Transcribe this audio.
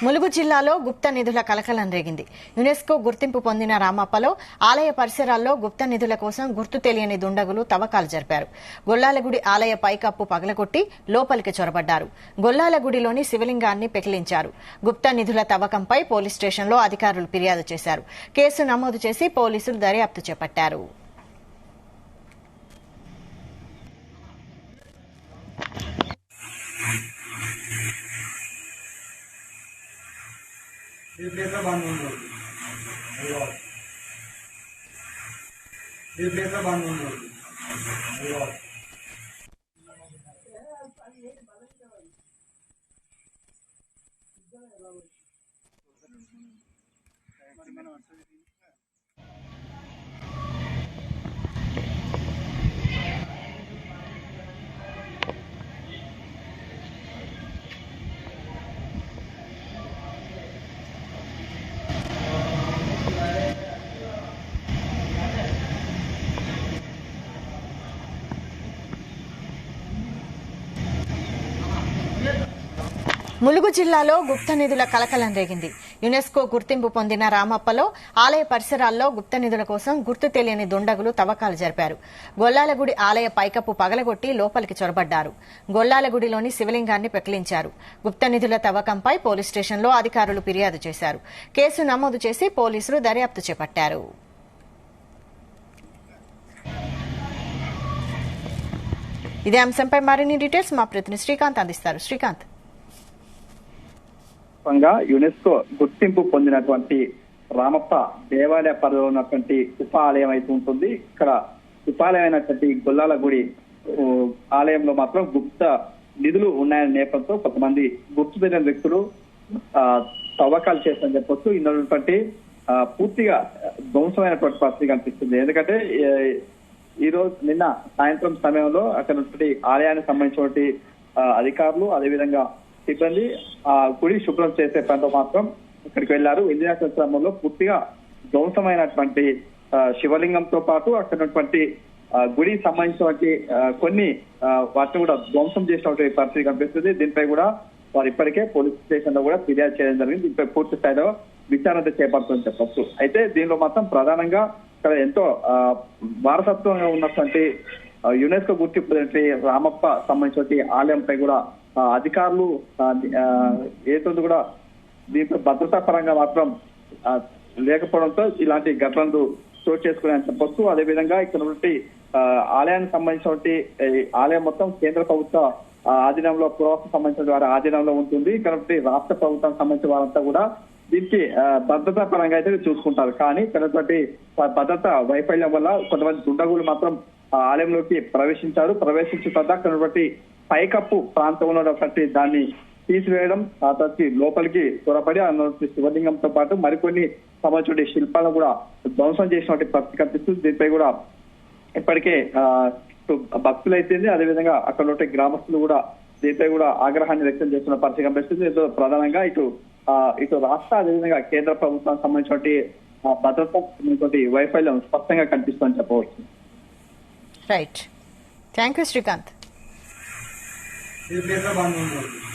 ములుగు జిల్లాలో గుప్త నిధుల కలకలం రేగింది. యునెస్కో గుర్తింపు పొందిన రామప్పలో ఆలయ పరిసరాల్లో గుప్త నిధుల కోసం గుర్తు తెలియని దుండగులు తవ్వకాలు జరిపారు. గొల్లాలగుడి ఆలయ పైకప్పు పగలగొట్టి లోపలికి చొరబడ్డారు. గొల్లాలగుడిలోని శివలింగాన్ని పెకిలించారు. గుప్త నిధుల తవ్వకంపై పోలీస్ స్టేషన్లో అధికారులు ఫిర్యాదు చేశారు. కేసు నమోదు చేసి పోలీసులు దర్యాప్తు చేపట్టారు. ములుగు జిల్లాలో గుప్త నిధుల కలకలం రేగింది. యునెస్కో గుర్తింపు పొందిన రామప్పలో ఆలయ పరిసరాల్లో గుప్త నిధుల కోసం గుర్తు తెలియని దుండగులు తవ్వకాలు జరిపారు. గొల్లాలగుడి ఆలయ పైకప్పు పగలగొట్టి లోపలికి చొరబడ్డారు. గొల్లాలగుడిలోని శివలింగాన్ని పెకిలించారు. గుప్త నిధుల తవ్వకంపై పోలీస్ స్టేషన్లో అధికారులు ఫిర్యాదు చేశారు. కేసు నమోదు చేసి పోలీసులు దర్యాప్తు చేపట్టారు. ఇదే అంశంపై మరిన్ని డీటెయిల్స్ మా ప్రతినిధి శ్రీకాంత్ అందిస్తారు. శ్రీకాంత్, యునెస్కో గుర్తింపు పొందినటువంటి రామప్ప దేవాలయ పరిధిలో ఉన్నటువంటి ఉప ఆలయం అయితే ఉంటుంది. ఇక్కడ ఉపాలయమైనటువంటి గొల్లాల గుడి ఆలయంలో మాత్రం గుప్త నిధులు ఉన్నాయనే నేపథ్యంతో కొంతమంది గుర్తు తెలియని వ్యక్తులు తవ్వకాలు చేస్తారని చెప్పొచ్చు. ఇందులో పూర్తిగా ధ్వంసమైనటువంటి పరిస్థితి కనిపిస్తుంది. ఎందుకంటే నిన్న సాయంత్రం సమయంలో అక్కడ ఆలయానికి సంబంధించినటువంటి అధికారులు అదేవిధంగా సిబ్బంది ఆ గుడి శుభ్రం చేసే పనిలో మాత్రం ఇక్కడికి వెళ్లారు. ఇండియా క్రమంలో పూర్తిగా ధ్వంసమైనటువంటి శివలింగంతో పాటు అక్కడటువంటి గుడికి సంబంధించినటువంటి కొన్ని వాటిని కూడా ధ్వంసం చేసినటువంటి పరిస్థితి కనిపిస్తుంది. దీనిపై కూడా వారు ఇప్పటికే పోలీస్ స్టేషన్ లో కూడా ఫిర్యాదు చేయడం జరిగింది. దీనిపై పూర్తి స్థాయిలో విచారణ చేపడుతుందని చెప్పొచ్చు. అయితే దీనిలో మాత్రం ప్రధానంగా ఇక్కడ ఎంతో వారసత్వంగా ఉన్నటువంటి యునెస్కో గుర్తింపు రామప్ప సంబంధించిన ఆలయంపై కూడా అధికారులు ఏతుంది కూడా దీంట్లో భద్రతా పరంగా మాత్రం లేకపోవడంతో ఇలాంటి ఘటనలు చోటు చేసుకున్నాయని చెప్పొచ్చు. అదేవిధంగా ఇక్కడ నుండి ఆలయానికి సంబంధించినటువంటి ఆలయం మొత్తం కేంద్ర ప్రభుత్వ ఆధీనంలో పురావస్తు సంబంధించిన వారి ఆధీనంలో ఉంటుంది. ఇక్కడ నుండి రాష్ట్ర ప్రభుత్వానికి సంబంధించిన వారంతా కూడా దీనికి భద్రతా పరంగా అయితే చూసుకుంటారు. కానీ ఇక్కడ భద్రతా వైఫల్యం వల్ల కొంతమంది దుండగులు మాత్రం ఆలయంలోకి ప్రవేశించిన తర్వాత అక్కడ పైకప్పు ప్రాంతంలో ఉన్నటువంటి దాన్ని తీసివేయడం, ఆ తర్వాత లోపలికి త్వరపడి అన్నటువంటి శివలింగంతో పాటు మరికొన్ని సంబంధించిన శిల్పాలను కూడా ధ్వంసం చేసినటువంటి పరిస్థితి కనిపిస్తుంది. దీనిపై కూడా ఇప్పటికే భక్తులైతే అదేవిధంగా అక్కడ ఉండే గ్రామస్తులు కూడా దీనిపై కూడా ఆగ్రహాన్ని వ్యక్తం చేస్తున్న పరిస్థితి కనిపిస్తుంది. దీంతో ప్రధానంగా ఇటు రాష్ట్ర అదేవిధంగా కేంద్ర ప్రభుత్వానికి సంబంధించినటువంటి భద్రత వైఫల్యం స్పష్టంగా కనిపిస్తుందని చెప్పవచ్చు. Right, thank you Srikanth. ये पैसा बांध